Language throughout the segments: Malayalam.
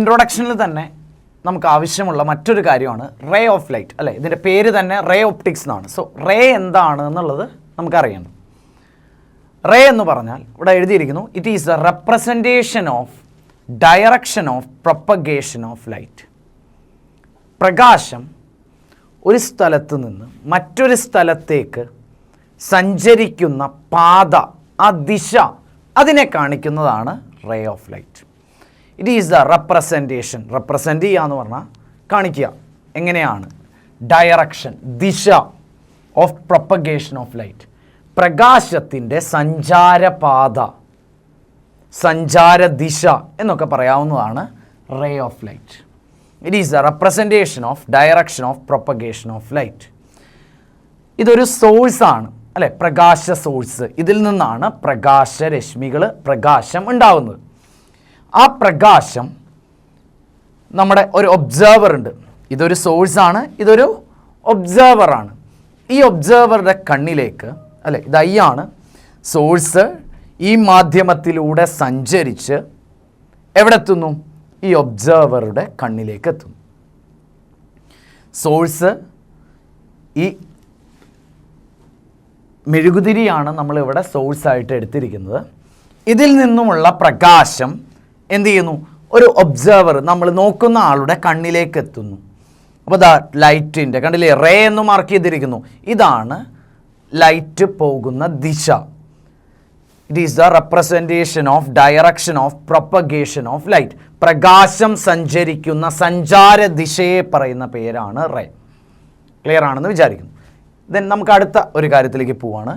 ഇൻട്രൊഡക്ഷനിൽ തന്നെ നമുക്ക് ആവശ്യമുള്ള മറ്റൊരു കാര്യമാണ് റേ ഓഫ് ലൈറ്റ്, അല്ലേ? ഇതിൻ്റെ പേര് തന്നെ റേ ഒപ്റ്റിക്സ് എന്നാണ്. സോ റേ എന്താണ് എന്നുള്ളത് നമുക്കറിയണം. റേ എന്ന് പറഞ്ഞാൽ ഇവിടെ എഴുതിയിരിക്കുന്നു, it is a representation of direction of propagation of light. പ്രകാശം ഒരു സ്ഥലത്ത് നിന്ന് മറ്റൊരു സ്ഥലത്തേക്ക് സഞ്ചരിക്കുന്ന പാത, ആ ദിശ, അതിനെ കാണിക്കുന്നതാണ് ray of light. It is the representation. Represent ചെയ്യുക എന്ന് പറഞ്ഞാൽ കാണിക്കുക, എങ്ങനെയാണ്? ഡയറക്ഷൻ, ദിശ ഓഫ് പ്രൊപ്പഗേഷൻ ഓഫ് ലൈറ്റ്. പ്രകാശത്തിൻ്റെ സഞ്ചാരപാത, സഞ്ചാരദിശ എന്നൊക്കെ പറയാവുന്നതാണ് ray of light. It is a representation of direction of propagation of light. ഇതൊരു സോഴ്സാണ്, അല്ലേ? പ്രകാശ സോഴ്സ്. ഇതിൽ നിന്നാണ് പ്രകാശരശ്മികൾ, പ്രകാശം ഉണ്ടാവുന്നത്. ആ പ്രകാശം നമ്മുടെ ഒരു ഒബ്സർവർ ഉണ്ട്. ഇതൊരു സോഴ്സാണ്, ഇതൊരു ഒബ്സർവറാണ്. ഈ ഒബ്സർവറുടെ കണ്ണിലേക്ക്, അല്ലേ, ഇത് ഐ ആണ്, സോഴ്സ് ഈ മാധ്യമത്തിലൂടെ സഞ്ചരിച്ച് എവിടെ എത്തുന്നു? ഈ ഒബ്സർവറുടെ കണ്ണിലേക്ക് എത്തുന്നു. സോഴ്സ് ഈ മെഴുകുതിരിയാണ് നമ്മളിവിടെ സോഴ്സായിട്ട് എടുത്തിരിക്കുന്നത്. ഇതിൽ നിന്നുമുള്ള പ്രകാശം എന്ത് ചെയ്യുന്നു? ഒരു ഒബ്സർവർ, നമ്മൾ നോക്കുന്ന ആളുടെ കണ്ണിലേക്ക് എത്തുന്നു. അപ്പോൾ ദാ ലൈറ്റിൻ്റെ കണ്ടില്ലേ, റേ എന്ന് മാർക്ക് ചെയ്തിരിക്കുന്നു. ഇതാണ് ലൈറ്റ് പോകുന്ന ദിശ. It is the representation of direction of propagation of light. പ്രകാശം സഞ്ചരിക്കുന്ന സഞ്ചാര ദിശയെ പറയുന്ന പേരാണ് റേ. ക്ലിയർ ആണെന്ന് വിചാരിക്കുന്നു. ദെൻ നമുക്ക് അടുത്ത ഒരു കാര്യത്തിലേക്ക് പോവാണ്.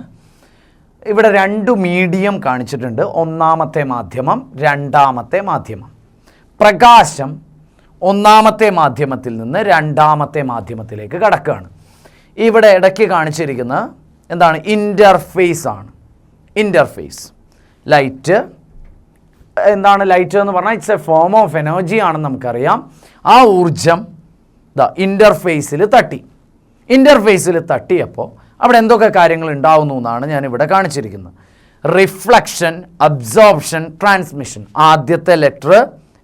ഇവിടെ രണ്ട് മീഡിയം കാണിച്ചിട്ടുണ്ട്, ഒന്നാമത്തെ മാധ്യമം, രണ്ടാമത്തെ മാധ്യമം. പ്രകാശം ഒന്നാമത്തെ മാധ്യമത്തിൽ നിന്ന് രണ്ടാമത്തെ മാധ്യമത്തിലേക്ക് കടക്കുകയാണ്. ഇവിടെ ഇടയ്ക്ക് കാണിച്ചിരിക്കുന്ന എന്താണ്? ഇൻ്റർഫേസ് ആണ്. ഇൻ്റർഫേസ് ലൈറ്റ് എന്താണ്? ലൈറ്റ് എന്ന് പറഞ്ഞാൽ it's A form of energy ആണെന്ന് നമുക്കറിയാം. ആ ഊർജം ഇൻ്റർഫേസിൽ തട്ടി. ഇൻ്റർഫേസിൽ തട്ടിയപ്പോൾ അവിടെ എന്തൊക്കെ കാര്യങ്ങൾ ഉണ്ടാവുന്നു എന്നാണ് ഞാനിവിടെ കാണിച്ചിരിക്കുന്നത്. Reflection, absorption, transmission. ആദ്യത്തെ ലെറ്റർ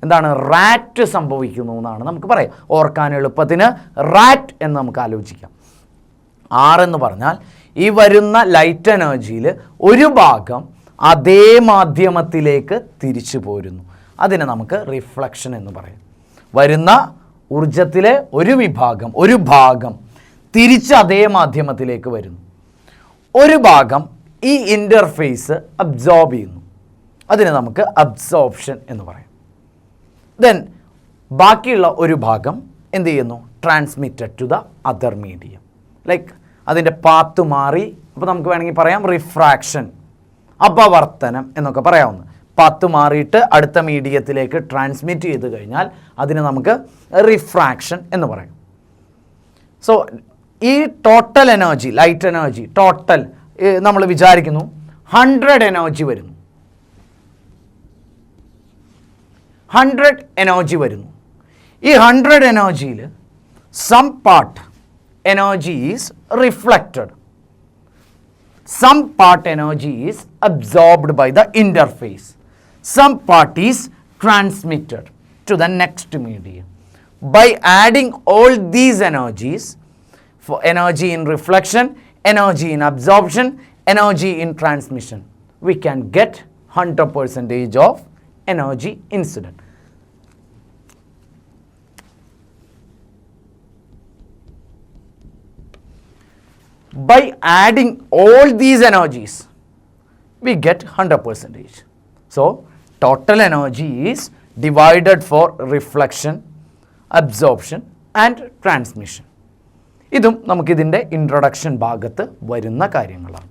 എന്താണ്? റാറ്റ് സംഭവിക്കുന്നു എന്നാണ് നമുക്ക് പറയാം. ഓർക്കാൻ എളുപ്പത്തിന് റാറ്റ് എന്ന് നമുക്ക് ആലോചിക്കാം. എന്ന് പറഞ്ഞാൽ ഈ വരുന്ന ലൈറ്റ് എനർജിയിൽ ഒരു ഭാഗം അതേ മാധ്യമത്തിലേക്ക് തിരിച്ചു പോരുന്നു. അതിനെ നമുക്ക് റിഫ്ലക്ഷൻ എന്ന് പറയാം. വരുന്ന ഊർജത്തിലെ ഒരു ഭാഗം തിരിച്ച് അതേ മാധ്യമത്തിലേക്ക് വരുന്നു. ഒരു ഭാഗം ഈ ഇൻ്റർഫേസ് അബ്സോർബ് ചെയ്യുന്നു. അതിനെ നമുക്ക് അബ്സോർപ്ഷൻ എന്ന് പറയാം. ദെൻ ബാക്കിയുള്ള ഒരു ഭാഗം എന്ത് ചെയ്യുന്നു? Transmitted to the other medium. Like അതിൻ്റെ പാത്ത് മാറി. അപ്പോൾ നമുക്ക് വേണമെങ്കിൽ പറയാം റിഫ്രാക്ഷൻ, അപവർത്തനം എന്നൊക്കെ പറയാവുന്നത്. പാത്ത് മാറിയിട്ട് അടുത്ത മീഡിയത്തിലേക്ക് ട്രാൻസ്മിറ്റ് ചെയ്ത് കഴിഞ്ഞാൽ അതിനെ നമുക്ക് റിഫ്രാക്ഷൻ എന്ന് പറയും. സോ ഈ total energy, light energy total നമ്മൾ വിചാരിക്കുന്നു 100 എനർജി വരുന്നു. 100 എനർജി വരുന്നു. ഈ 100 എനർജിയിൽ some part energy is reflected, some part energy is absorbed by the interface, some part is transmitted to the next medium. By adding all these energies, for energy in reflection, energy in absorption, energy in transmission, we can get 100% of energy incident. By adding all these energies, we get 100%. So, total energy is divided for reflection, absorption and transmission. ഇതും നമുക്കിതിൻ്റെ ഇൻട്രൊഡക്ഷൻ ഭാഗത്ത് വരുന്ന കാര്യങ്ങളാണ്.